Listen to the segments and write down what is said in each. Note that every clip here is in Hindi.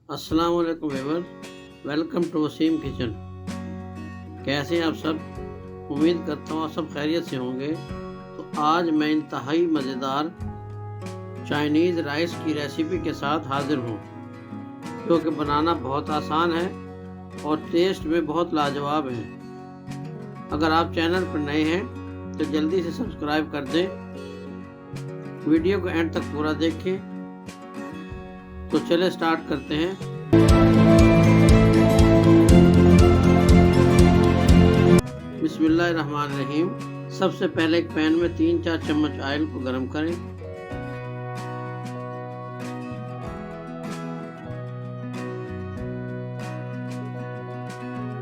अस्सलाम वालेकुम viewer, welcome to Wasim kitchen. कैसे हैं आप सब? उम्मीद करता हूँ आप सब खैरियत से होंगे। तो आज मैं इंतहाई मज़ेदार चाइनीज़ राइस की रेसिपी के साथ हाज़िर हूँ, जो कि बनाना बहुत आसान है और टेस्ट में बहुत लाजवाब है। अगर आप चैनल पर नए हैं तो जल्दी से सब्सक्राइब कर दें, वीडियो को एंड तक पूरा देखें। तो चले स्टार्ट करते हैं। बिस्मिल्लाहिर्रहमानिर्रहीम। सबसे पहले एक पैन में 3-4 चम्मच ऑयल को गर्म करें।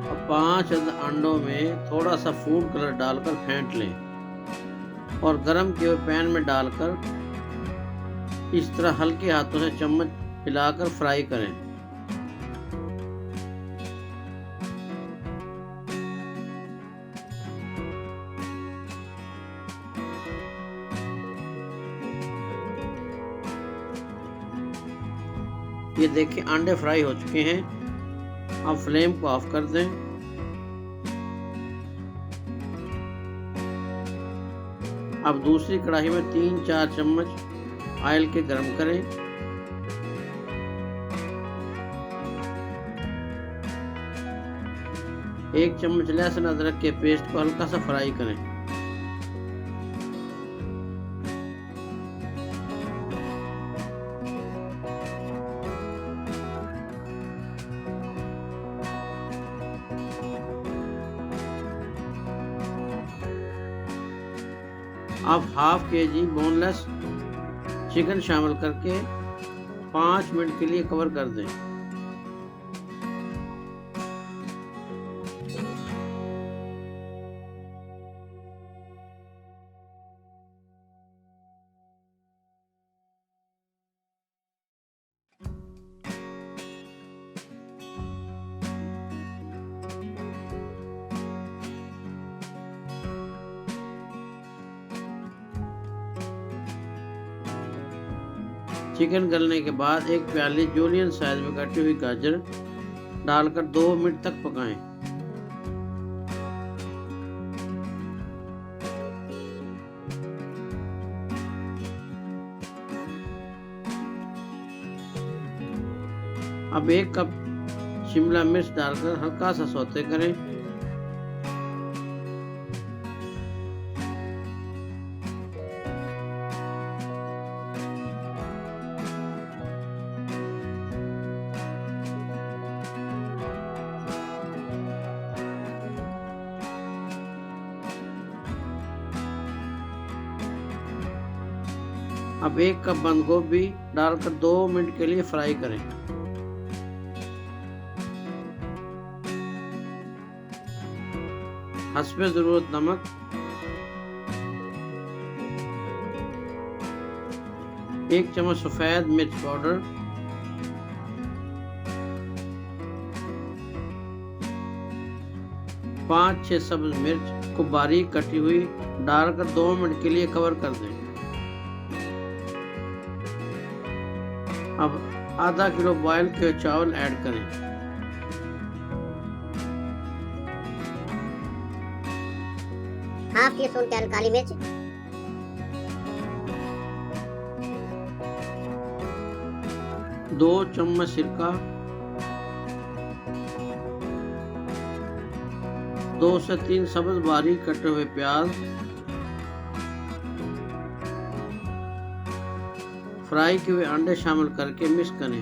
अब 5 अंडों में थोड़ा सा फूड कलर डालकर फेंट लें और गर्म किए हुए पैन में डालकर इस तरह हल्के हाथों से चम्मच हिलाकर फ्राई करें। ये देखिए अंडे फ्राई हो चुके हैं। अब फ्लेम को ऑफ कर दें। अब दूसरी कढ़ाई में 3-4 चम्मच ऑयल के गरम करें। एक चम्मच लहसुन अदरक के पेस्ट को हल्का सा फ्राई करें। अब हाफ केजी बोनलेस चिकन शामिल करके 5 मिनट के लिए कवर कर दें। चिकन गलने के बाद एक प्याली जूलियन साइज में कटी हुई गाजर डालकर 2 मिनट तक पकाएं। अब 1 कप शिमला मिर्च डालकर हल्का सा सौते करें। अब 1 कप बंद गोभी डालकर 2 मिनट के लिए फ्राई करें। हस्बे ज़रूरत नमक, एक चम्मच सफ़ेद मिर्च पाउडर, पाँच 6 सब्ज मिर्च को बारीक कटी हुई डालकर 2 मिनट के लिए कवर कर दें। अब आधा किलो बॉयल किए चावल ऐड करें। हाफ टी स्पून काली मिर्च, दो चम्मच सिरका, 2 से 3 सब्ज बारीक कटे हुए प्याज, फ्राई किए हुए अंडे शामिल करके मिक्स करें।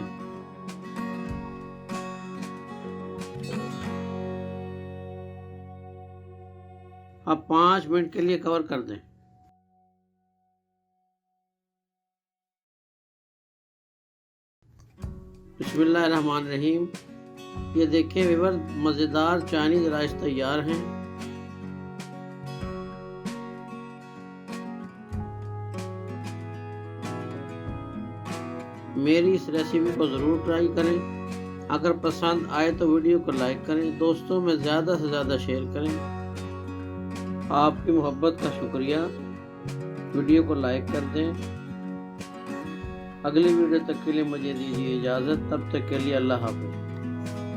अब 5 मिनट के लिए कवर कर दें। बिस्मिल्लाहिर्रहमानिर्रहीम। ये देखिए व्यूअर, मज़ेदार चाइनीज़ राइस तैयार हैं। मेरी इस रेसिपी को ज़रूर ट्राई करें। अगर पसंद आए तो वीडियो को लाइक करें, दोस्तों में ज़्यादा से ज़्यादा शेयर करें। आपकी मोहब्बत का शुक्रिया। वीडियो को लाइक कर दें। अगली वीडियो तक के लिए मुझे दीजिए इजाज़त। तब तक के लिए अल्लाह हाफ़िज़।